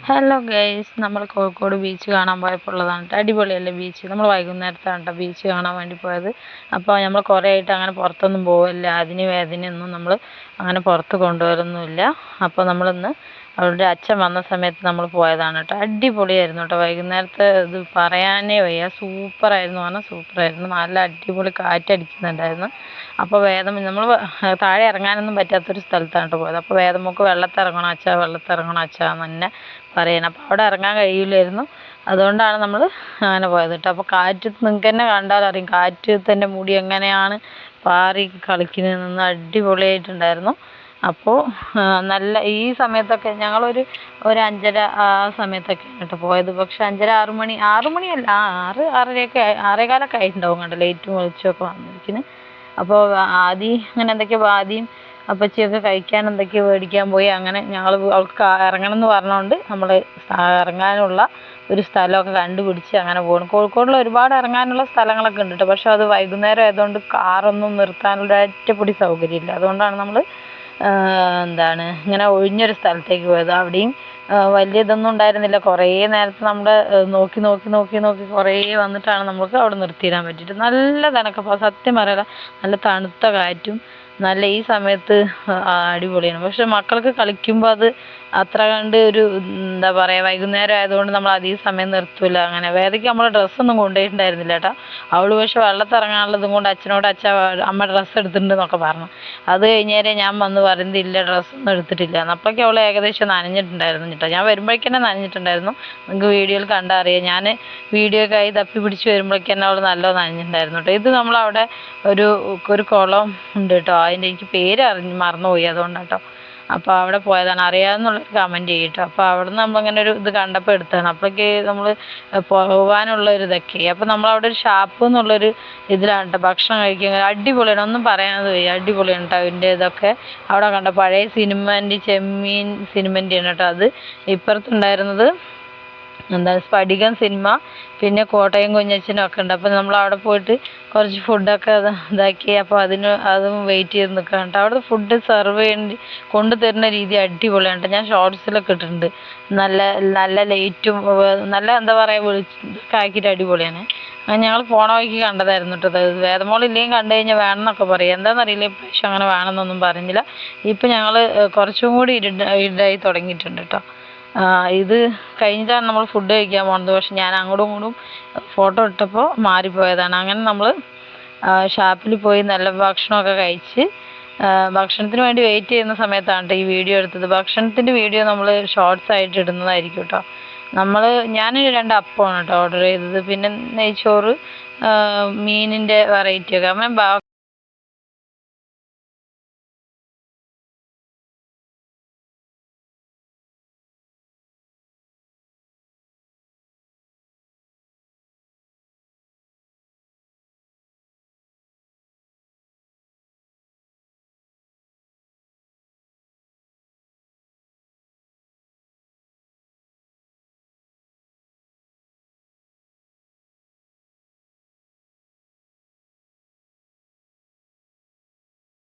Hello guys, നമ്മൾ Kozhikode beach കാണാൻ പോയപ്പോഴുള്ളതാണ് കേട്ടോ. അടിപൊളിയല്ലേ ബീച്ച്? നമ്മൾ വൈകുന്നേരത്താണ് കേട്ടോ ബീച്ച് കാണാൻ വേണ്ടി പോയത്. അപ്പോൾ നമ്മൾ കുറേ ആയിട്ട് അങ്ങനെ പുറത്തൊന്നും പോവില്ല, അതിന് വേദനയൊന്നും നമ്മൾ അങ്ങനെ പുറത്ത് കൊണ്ടുവരുന്നില്ല. അപ്പോൾ നമ്മളിന്ന് അവളുടെ അച്ഛൻ വന്ന സമയത്ത് നമ്മൾ പോയതാണ് കേട്ടോ. അടിപൊളിയായിരുന്നു കേട്ടോ. വൈകുന്നേരത്തെ ഇത് പറയാനേ വയ്യ, സൂപ്പറായിരുന്നു പറഞ്ഞാൽ സൂപ്പറായിരുന്നു. നല്ല അടിപൊളി കാറ്റടിക്കുന്നുണ്ടായിരുന്നു. അപ്പോൾ നമ്മൾ താഴെ ഇറങ്ങാനൊന്നും പറ്റാത്തൊരു സ്ഥലത്താണ് കേട്ടോ പോയത്. അപ്പോൾ വേദമോക്ക് വെള്ളത്തിറങ്ങണം അച്ഛാ, വെള്ളത്തിറങ്ങണം അച്ഛാ എന്ന് തന്നെ പറയണം. അപ്പോൾ അവിടെ ഇറങ്ങാൻ കഴിയില്ലായിരുന്നു. അതുകൊണ്ടാണ് നമ്മൾ അങ്ങനെ പോയത് കേട്ടോ. അപ്പോൾ കാറ്റ് നിങ്ങൾക്ക് തന്നെ കണ്ടാൽ അറിയും, കാറ്റത്തിൻ്റെ മുടി എങ്ങനെയാണ് പാറി കളിക്കുന്നതെന്ന് അടിപൊളിയായിട്ടുണ്ടായിരുന്നു. അപ്പോൾ നല്ല ഈ സമയത്തൊക്കെ ഞങ്ങളൊരു 5:30 ആ സമയത്തൊക്കെയാണ് കേട്ടോ പോയത്. പക്ഷെ 5:30 6 മണിയല്ല, 6:30 6:15 ആയിട്ടുണ്ടാവും കണ്ടോ, ലൈറ്റും വെളിച്ചമൊക്കെ വന്നിരിക്കുന്നത്. അപ്പോൾ ആദ്യം അങ്ങനെ എന്തൊക്കെയോ ആദ്യം അപ്പച്ചിയൊക്കെ കഴിക്കാൻ എന്തൊക്കെയോ മേടിക്കാൻ പോയി. അങ്ങനെ ഞങ്ങൾ അവൾക്ക് ഇറങ്ങണം എന്ന് പറഞ്ഞുകൊണ്ട് നമ്മൾ ഇറങ്ങാനുള്ള ഒരു സ്ഥലമൊക്കെ കണ്ടുപിടിച്ച് അങ്ങനെ പോകണം. കോഴിക്കോടിൽ ഒരുപാട് ഇറങ്ങാനുള്ള സ്ഥലങ്ങളൊക്കെ ഉണ്ട് കേട്ടോ. പക്ഷെ അത് വൈകുന്നേരം ആയതുകൊണ്ട് കാറൊന്നും നിർത്താനുള്ള ഒറ്റപ്പൊടി സൗകര്യമില്ല. അതുകൊണ്ടാണ് നമ്മൾ ഇങ്ങനെ ഒഴിഞ്ഞൊരു സ്ഥലത്തേക്ക് പോയത്. അവിടെയും വലിയ ഇതൊന്നും ഉണ്ടായിരുന്നില്ല. കുറേ നേരത്തെ നമ്മുടെ നോക്കി നോക്കി നോക്കി നോക്കി കുറേ വന്നിട്ടാണ് നമുക്ക് അവിടെ നിർത്തിയിടാൻ പറ്റിയിട്ട്. നല്ല തണുപ്പപ്പോൾ സത്യം പറയാല, നല്ല തണുത്ത കാറ്റും നല്ല ഈ സമയത്ത് അടിപൊളിയാണ്. പക്ഷെ മക്കൾക്ക് കളിക്കുമ്പോൾ അത് അത്ര കണ്ട് ഒരു എന്താ പറയുക, വൈകുന്നേരം ആയതുകൊണ്ട് നമ്മൾ അധികം സമയം നിർത്തില്ല. അങ്ങനെ വേദയ്ക്ക് നമ്മൾ ഡ്രസ്സൊന്നും കൊണ്ടുപോയിട്ടുണ്ടായിരുന്നില്ല കേട്ടോ. അവൾ പക്ഷെ വെള്ളത്തിറങ്ങാനുള്ളതും കൊണ്ട് അച്ഛനോട് അമ്മ ഡ്രസ്സ് എടുത്തിട്ടുണ്ടെന്നൊക്കെ പറഞ്ഞു. അത് കഴിഞ്ഞേരെ ഞാൻ വന്ന് പറയുന്നത് ഇല്ല, ഡ്രസ്സൊന്നും എടുത്തിട്ടില്ല. അപ്പോഴേക്കും അവൾ ഏകദേശം നനഞ്ഞിട്ടുണ്ടായിരുന്നു കേട്ടോ. ഞാൻ വരുമ്പോഴേക്കന്നെ നനഞ്ഞിട്ടുണ്ടായിരുന്നു. നിങ്ങൾക്ക് വീഡിയോയിൽ കണ്ടാൽ അറിയാം. ഞാൻ വീഡിയോ കൈ തപ്പി പിടിച്ച് വരുമ്പോഴേക്കന്നെ അവൾ നല്ല നനഞ്ഞിട്ടുണ്ടായിരുന്നു കേട്ടോ. ഇത് നമ്മളവിടെ ഒരു കുളം ഉണ്ട് കേട്ടോ. അതിൻ്റെ എനിക്ക് പേര് മറന്നുപോയി, അതുകൊണ്ടാണ് കേട്ടോ. അപ്പോൾ അവിടെ പോയതാണ്. അറിയാമെന്നുള്ളൊരു കമൻറ്റ് ചെയ്യും കേട്ടോ. അപ്പോൾ അവിടെ നിന്ന് നമ്മളിങ്ങനെ ഒരു ഇത് കണ്ടപ്പോൾ എടുത്തതാണ്. അപ്പോഴേക്ക് നമ്മൾ പോകാനുള്ള ഒരു ഇതൊക്കെ. അപ്പോൾ നമ്മളവിടെ ഒരു ഷാപ്പ് എന്നുള്ളൊരു ഇതിലാണ് കേട്ടോ ഭക്ഷണം കഴിക്കുക. അടിപൊളിയാണ്, ഒന്നും പറയാനത് വയ്യ, അടിപൊളിയാണ് കേട്ടോ. അതിൻ്റെ ഇതൊക്കെ അവിടെ കണ്ട പഴയ സിനിമേൻ്റെ ചെമ്മീൻ സിനിമേൻ്റെയാണ് കേട്ടോ. അത് ഇപ്പുറത്തുണ്ടായിരുന്നത് സ്ഫടികം സിനിമ, പിന്നെ കോട്ടയം കുഞ്ഞച്ചനും ഒക്കെ ഉണ്ട്. അപ്പോൾ നമ്മൾ അവിടെ പോയിട്ട് കുറച്ച് ഫുഡൊക്കെ ഇതാക്കി. അപ്പോൾ അതും വെയിറ്റ് ചെയ്ത് നിൽക്കണം കേട്ടോ. അവിടുത്തെ ഫുഡ് സെർവ് ചെയ്യേണ്ടി കൊണ്ടുതരുന്ന രീതി അടിപൊളിയാണ്. ഞാൻ ഷോർട്സിലൊക്കെ ഇട്ടിട്ടുണ്ട്. നല്ല നല്ല ലൈറ്റും നല്ല എന്താ പറയുക വെളിച്ചൊക്കെ ആക്കിയിട്ട് അടിപൊളിയാണ്. ഞങ്ങൾ പോണ വഴിക്ക് കണ്ടതായിരുന്നു കേട്ടോ. വേദമോളില്ലെങ്കിൽ കണ്ടു കഴിഞ്ഞാൽ വേണമെന്നൊക്കെ പറയും. എന്താണെന്നറിയില്ല, ഇപ്രാവശ്യം അങ്ങനെ വേണമെന്നൊന്നും പറഞ്ഞില്ല. ഇപ്പം ഞങ്ങൾ കുറച്ചും കൂടി ഇരുടായി തുടങ്ങിയിട്ടുണ്ട് കേട്ടോ. ഇത് കഴിഞ്ഞിട്ടാണ് നമ്മൾ ഫുഡ് കഴിക്കാൻ പോകുന്നത്. പക്ഷെ ഞാൻ അങ്ങോട്ടും ഇങ്ങോട്ടും ഫോട്ടോ ഇട്ടപ്പോൾ മാറിപ്പോയതാണ്. അങ്ങനെ നമ്മൾ ഷാപ്പിൽ പോയി നല്ല ഭക്ഷണമൊക്കെ കഴിച്ച് ഭക്ഷണത്തിന് വേണ്ടി വെയിറ്റ് ചെയ്യുന്ന സമയത്താണ് ഈ വീഡിയോ എടുത്തത്. ഭക്ഷണത്തിൻ്റെ വീഡിയോ നമ്മൾ ഷോർട്സ് ആയിട്ട് ഇടുന്നതായിരിക്കും കേട്ടോ. ഞാൻ 2 അപ്പമാണ് കേട്ടോ ഓർഡർ ചെയ്തത്. പിന്നെ നെയ്ച്ചോറ്, മീനിൻ്റെ വെറൈറ്റിയൊക്കെ. അങ്ങനെ